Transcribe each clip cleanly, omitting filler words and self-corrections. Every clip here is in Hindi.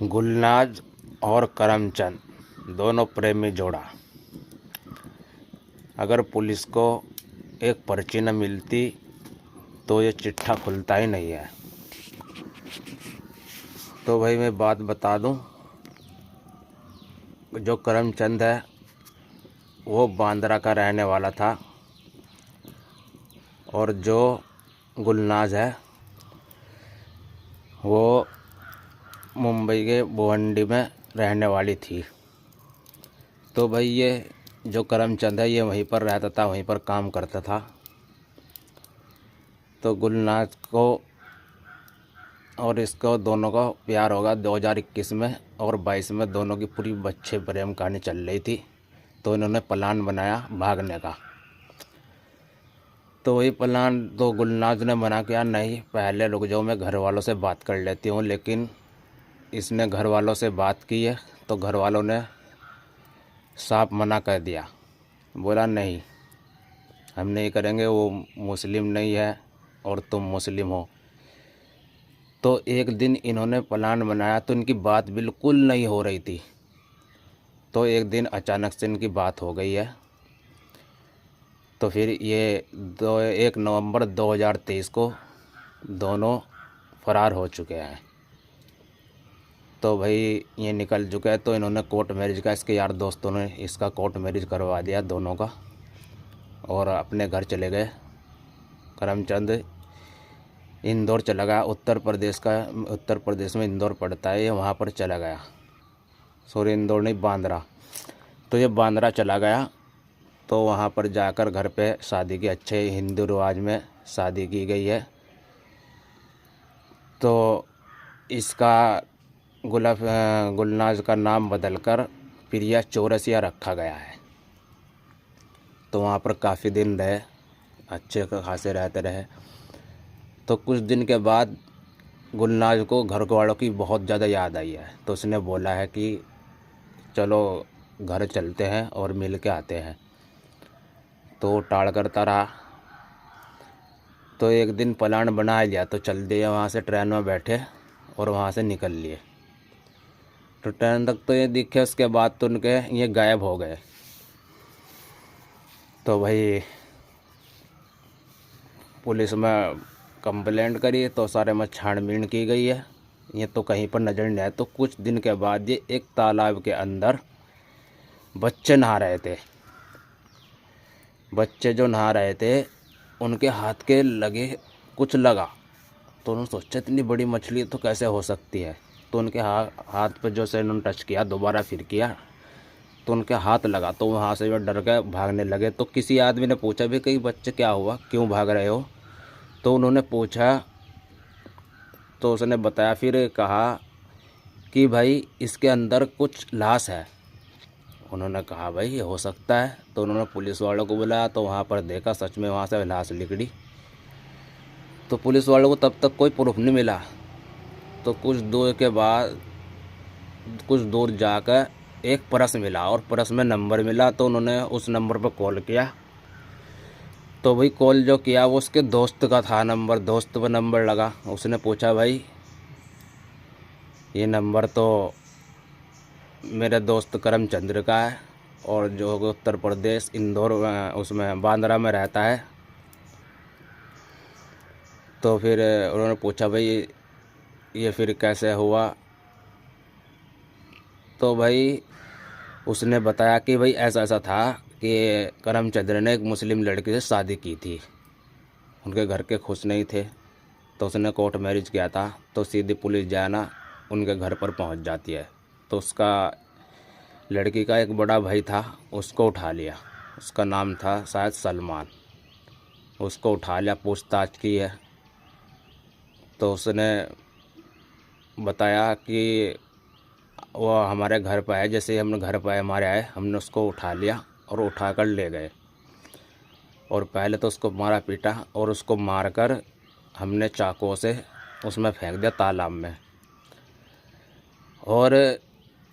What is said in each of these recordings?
गुलनाज और करमचंद दोनों प्रेमी जोड़ा। अगर पुलिस को एक पर्ची न मिलती तो ये चिट्ठा खुलता ही नहीं है। तो भाई मैं बात बता दूं, जो करमचंद है वो बांद्रा का रहने वाला था और जो गुलनाज है वो मुंबई के भिवंडी में रहने वाली थी। तो भाई ये जो करमचंद है ये वहीं पर रहता था, वहीं पर काम करता था। तो गुलनाज को और इसको दोनों का प्यार होगा 2021 में और 22 में। दोनों की पूरी बच्चे प्रेम कहानी चल रही थी। तो इन्होंने प्लान बनाया भागने का। तो वही प्लान तो गुलनाज ने बना किया, नहीं पहले रुक जाओ, मैं घर वालों से बात कर लेती हूँ। लेकिन इसने घर वालों से बात की है तो घर वालों ने साफ मना कर दिया, बोला नहीं हम नहीं करेंगे, वो मुस्लिम नहीं है और तुम मुस्लिम हो। तो एक दिन इन्होंने प्लान बनाया तो इनकी बात बिल्कुल नहीं हो रही थी। तो एक दिन अचानक से इनकी बात हो गई है। तो फिर ये 1 नवंबर 2023 को दोनों फरार हो चुके हैं। तो भाई ये निकल चुका है। तो इन्होंने कोर्ट मैरिज का, इसके यार दोस्तों ने इसका कोर्ट मैरिज करवा दिया दोनों का और अपने घर चले गए। करमचंद इंदौर चला गया, उत्तर प्रदेश में इंदौर पड़ता है, ये वहाँ पर चला गया। सॉरी इंदौर नहीं, बांद्रा। तो ये बांद्रा चला गया। तो वहाँ पर जाकर घर पे शादी की, अच्छे हिंदू रिवाज में शादी की गई है। तो इसका गुलनाज का नाम बदलकर प्रिया चौरसिया रखा गया है। तो वहाँ पर काफ़ी दिन रहे, अच्छे खासे रहते रहे। तो कुछ दिन के बाद गुलनाज को घर वालों की बहुत ज़्यादा याद आई है। तो उसने बोला है कि चलो घर चलते हैं और मिल के आते हैं। तो टाड़ करता रहा। तो एक दिन प्लान बना लिया, तो चल दिए वहाँ से, ट्रेन में बैठे और वहाँ से निकल लिए। तो ट्रेन तक तो ये दिखे, उसके बाद तो उनके ये गायब हो गए। तो भाई पुलिस में कंप्लेंट करी तो सारे में छानबीन की गई है, ये तो कहीं पर नज़र नहीं आया। तो कुछ दिन के बाद ये एक तालाब के अंदर बच्चे नहा रहे थे। बच्चे जो नहा रहे थे उनके हाथ के लगे कुछ लगा। तो उन्होंने सोचा इतनी बड़ी मछली तो कैसे हो सकती है। तो उनके हाथ पे जो से उन्होंने टच किया, दोबारा फिर किया तो उनके हाथ लगा। तो वहाँ से वो डर गए, भागने लगे। तो किसी आदमी ने पूछा भी कहीं बच्चे क्या हुआ, क्यों भाग रहे हो। तो उन्होंने पूछा तो उसने बताया, फिर कहा कि भाई इसके अंदर कुछ लाश है। उन्होंने कहा भाई ये हो सकता है। तो उन्होंने पुलिस वालों को बुलाया तो वहाँ पर देखा, सच में वहाँ से लाश निकली। तो पुलिस वालों को तब तक कोई प्रूफ नहीं मिला। तो कुछ दूर जाकर एक पर्स मिला और पर्स में नंबर मिला। तो उन्होंने उस नंबर पर कॉल किया। तो भाई कॉल जो किया वो उसके दोस्त का था नंबर, दोस्त पर नंबर लगा। उसने पूछा भाई ये नंबर तो मेरे दोस्त करमचंद्र का है और जो उत्तर प्रदेश इंदौर उसमें बांद्रा में रहता है। तो फिर उन्होंने पूछा भाई ये फिर कैसे हुआ। तो भाई उसने बताया कि भाई ऐसा ऐसा था कि करमचंद्र ने एक मुस्लिम लड़की से शादी की थी, उनके घर के खुश नहीं थे। तो उसने कोर्ट मैरिज किया था। तो सीधी पुलिस जाना उनके घर पर पहुंच जाती है। तो उसका लड़की का एक बड़ा भाई था, उसको उठा लिया। उसका नाम था शायद सलमान। उसको उठा लिया, पूछताछ की है। तो उसने बताया कि वो हमारे घर पर आए। जैसे ही हमने घर पर हमारे आए, हमने उसको उठा लिया और उठा कर ले गए। और पहले तो उसको मारा पीटा और उसको मारकर हमने चाकू से उसमें फेंक दिया तालाब में। और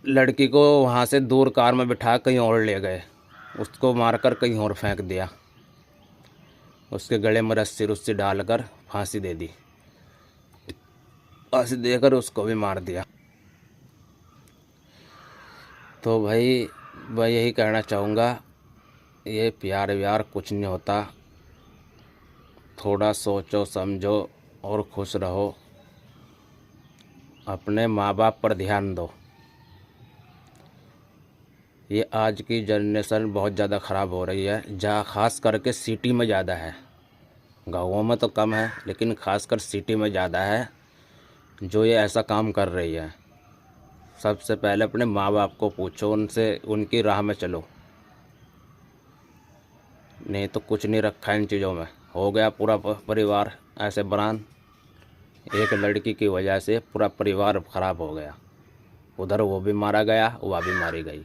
लड़की को वहाँ से दूर कार में बिठा कहीं और ले गए, उसको मारकर कहीं और फेंक दिया। उसके गले में रस्सी डालकर फांसी दे दी। फांसी देकर उसको भी मार दिया। तो भाई मैं यही कहना चाहूँगा, ये प्यार व्यार कुछ नहीं होता। थोड़ा सोचो समझो और खुश रहो। अपने माँ बाप पर ध्यान दो। ये आज की जनरेशन बहुत ज़्यादा ख़राब हो रही है, जहाँ ख़ास करके सिटी में ज़्यादा है। गाँवों में तो कम है, लेकिन ख़ासकर सिटी में ज़्यादा है जो ये ऐसा काम कर रही है। सबसे पहले अपने माँ बाप को पूछो, उनसे उनकी राह में चलो, नहीं तो कुछ नहीं रखा इन चीज़ों में। हो गया पूरा परिवार ऐसे बरान। एक लड़की की वजह से पूरा परिवार ख़राब हो गया। उधर वो भी मारा गया, वह भी मारी गई।